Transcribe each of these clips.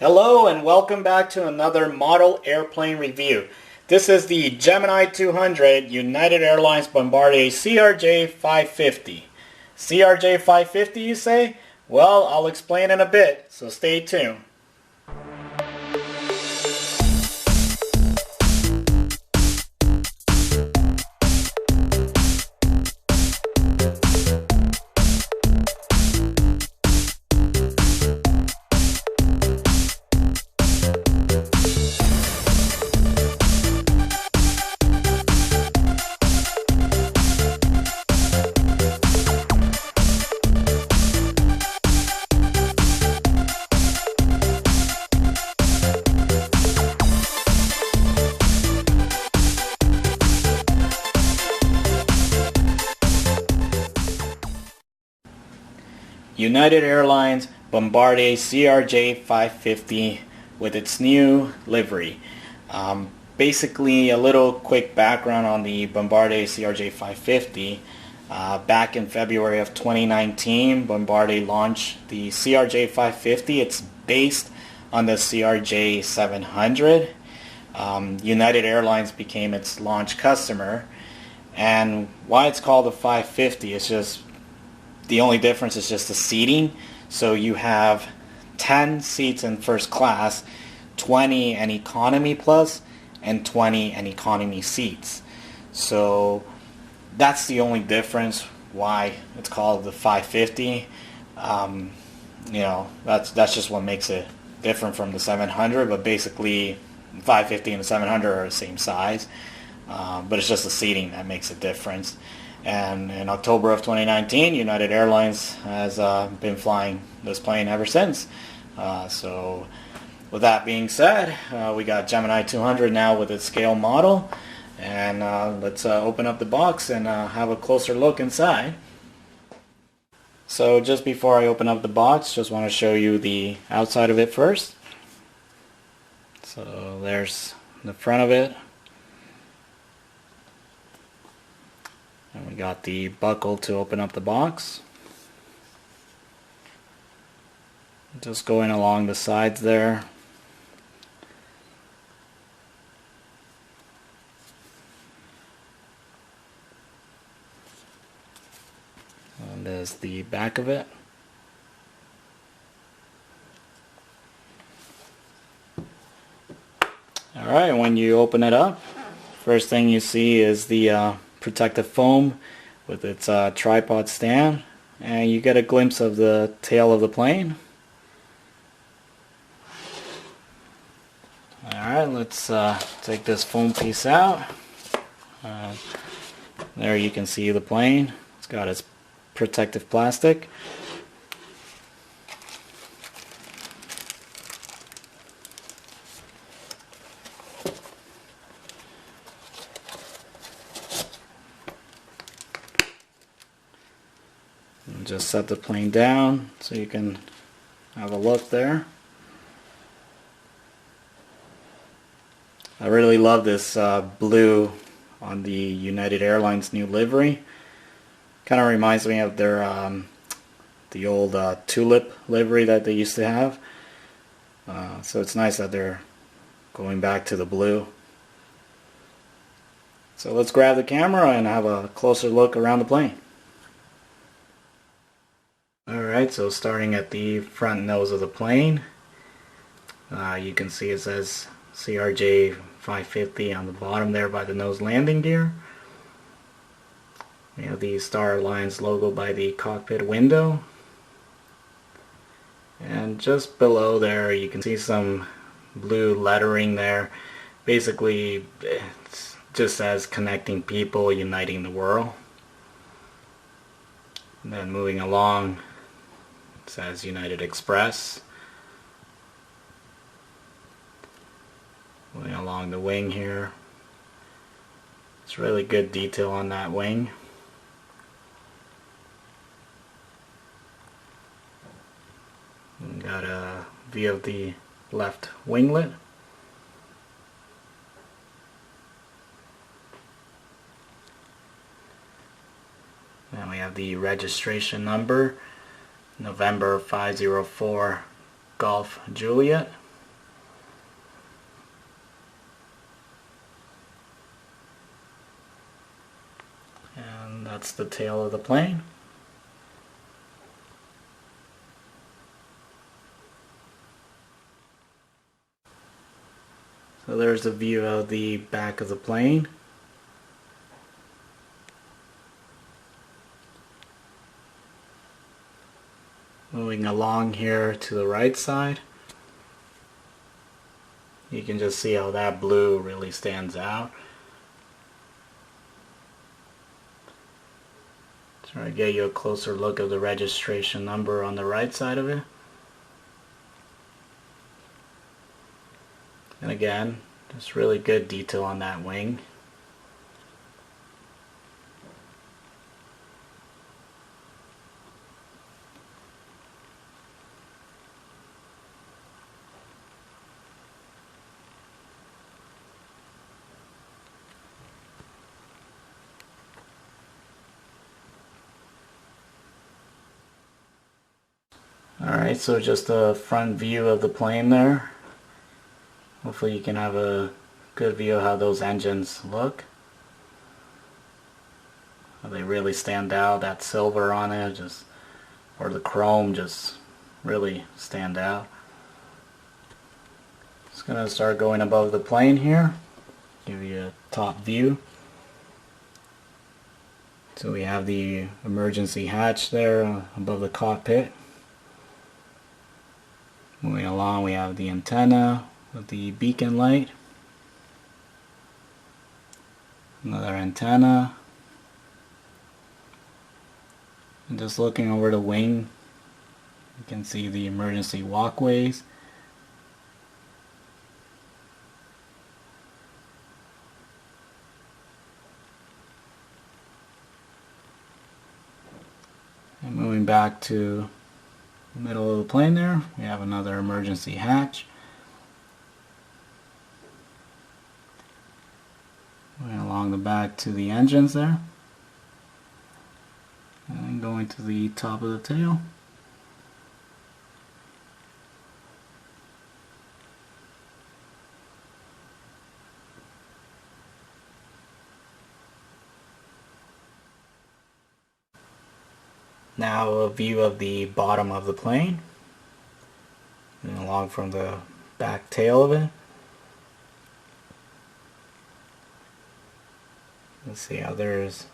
Hello and welcome back to another model airplane review. This is the Gemini 200 United Airlines Bombardier CRJ-550. CRJ-550 you say? Well, I'll explain in a bit, so stay tuned. United Airlines Bombardier CRJ-550 with its new livery. Basically, a little quick background on the Bombardier CRJ-550. Back in February of 2019, Bombardier launched the CRJ-550. It's based on the CRJ-700. United Airlines became its launch customer. And why it's called the 550 is just the only difference is just the seating. So you have 10 seats in first class, 20 in economy plus, and 20 in economy seats. So that's the only difference why it's called the 550. That's just what makes it different from the 700. But basically, 550 and the 700 are the same size. But it's just the seating that makes a difference. And in October of 2019, United Airlines has been flying this plane ever since. So with that being said, we got Gemini 200 now with its scale model. And let's open up the box and have a closer look inside. So just before I open up the box, just want to show you the outside of it first. So there's the front of it. And we got the buckle to open up the box. Just going along the sides there. And there's the back of it. Alright, when you open it up, first thing you see is the protective foam with its tripod stand, and you get a glimpse of the tail of the plane. Alright, let's take this foam piece out. There you can see the plane. It's got its protective plastic. Just set the plane down so you can have a look there. I really love this blue on the United Airlines new livery. Kind of reminds me of their the old tulip livery that they used to have. So it's nice that they're going back to the blue. So let's grab the camera and have a closer look around the plane. Alright, so starting at the front nose of the plane, you can see it says CRJ-550 on the bottom there by the nose landing gear. We have the Star Alliance logo by the cockpit window. And just below there you can see some blue lettering there. Basically it just says connecting people, uniting the world. And then moving along, it says United Express. Moving along the wing here. It's really good detail on that wing. We got a view of the left winglet. And we have the registration number, November 504 Golf Juliet. that's the tail of the plane. So there's a view of the back of the plane. Moving along here to the right side, you can just see how that blue really stands out. Try to get you a closer look of the registration number on the right side of it. And again, just really good detail on that wing. Alright, so just a front view of the plane there. Hopefully you can have a good view of how those engines look. How they really stand out, that silver on it, or the chrome just really stand out. Just gonna start going above the plane here. Give you a top view. So we have the emergency hatch there above the cockpit. Moving along, we have the antenna with the beacon light. Another antenna. And just looking over the wing, you can see the emergency walkways. And moving back to the middle of the plane there, we have another emergency hatch. Going along the back to the engines there. And then going to the top of the tail. Now a view of the bottom of the plane, and along from the back tail of it. Let's see how there's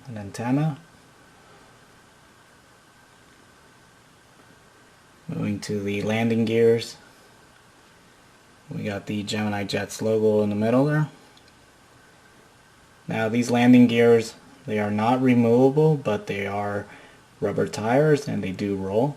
an antenna. Moving to the landing gears, we got the Gemini Jets logo in the middle there. Now these landing gears, they are not removable, but they are rubber tires and they do roll.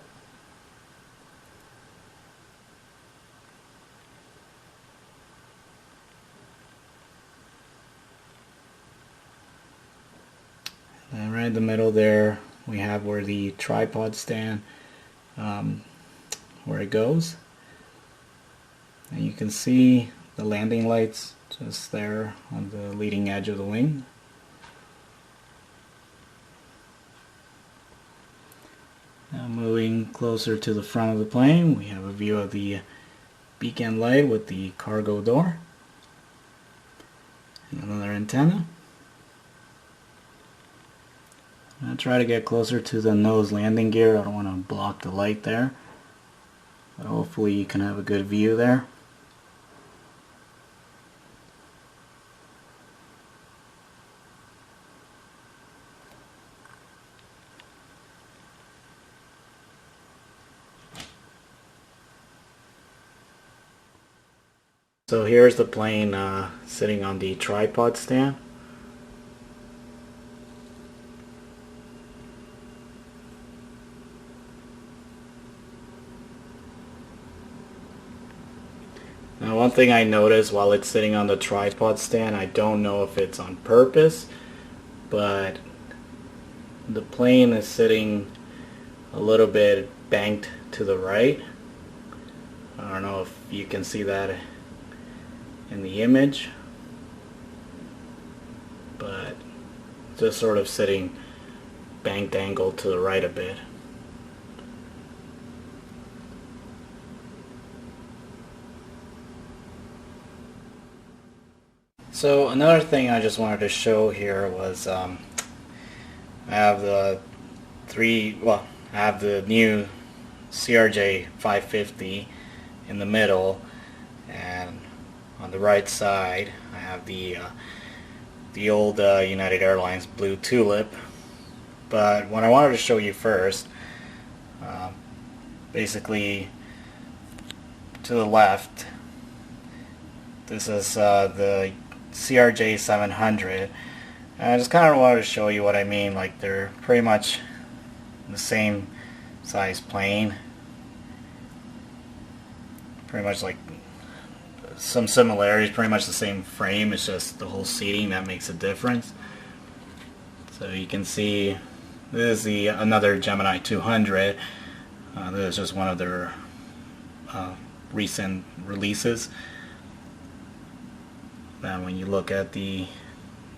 And right in the middle there we have where the tripod stand, where it goes, and you can see the landing lights just there on the leading edge of the wing. Now moving closer to the front of the plane, we have a view of the beacon light with the cargo door. And another antenna. I'll try to get closer to the nose landing gear. I don't want to block the light there. But hopefully you can have a good view there. So here's the plane sitting on the tripod stand. Now one thing I noticed while it's sitting on the tripod stand, I don't know if it's on purpose, but the plane is sitting a little bit banked to the right. I don't know if you can see that in the image, but just sort of sitting banked angled to the right a bit. So another thing I just wanted to show here was I have the I have the new CRJ-550 in the middle, and on the right side I have the old United Airlines blue tulip. But what I wanted to show you first, basically to the left, this is the CRJ-700. And I just kind of wanted to show you what I mean. Like, they're pretty much the same size plane. Pretty much like some similarities, pretty much the same frame. It's just the whole seating that makes a difference. So you can see this is another Gemini 200. This is just one of their recent releases. Now when you look at the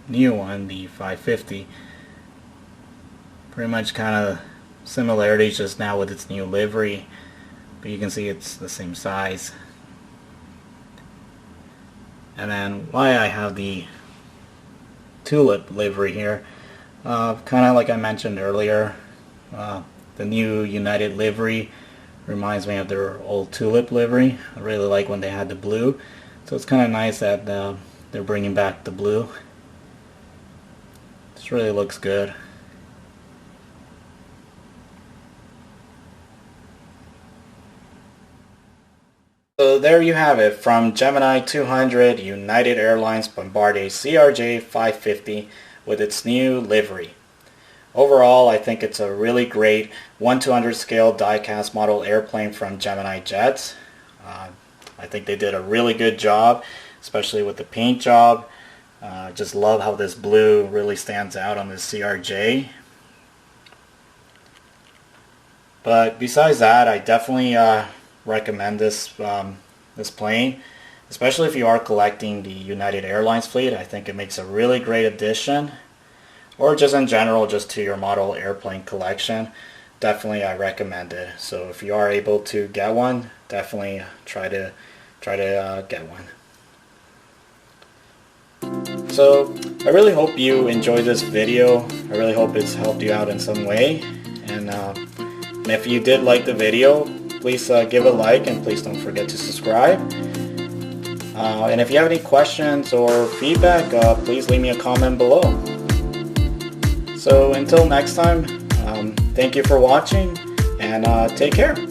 new one, the 550, pretty much kind of similarities, just now with its new livery, but you can see it's the same size. And then why I have the tulip livery here, kind of like I mentioned earlier, the new United livery reminds me of their old tulip livery. I really like when they had the blue, so it's kind of nice that they're bringing back the blue. This really looks good. So there you have it, from Gemini 200 United Airlines Bombardier CRJ-550 with its new livery. Overall, I think it's a really great 1/200 scale die-cast model airplane from Gemini Jets. I think they did a really good job, especially with the paint job. Just love how this blue really stands out on this CRJ. But besides that, I definitely recommend this plane, especially if you are collecting the United Airlines fleet. I think it makes a really great addition, or just in general, just to your model airplane collection. Definitely I recommend it. So if you are able to get one, definitely try to get one. So I really hope you enjoyed this video. I really hope it's helped you out in some way, and if you did like the video, please give a like, and please don't forget to subscribe. And if you have any questions or feedback, please leave me a comment below. So until next time, thank you for watching, and take care.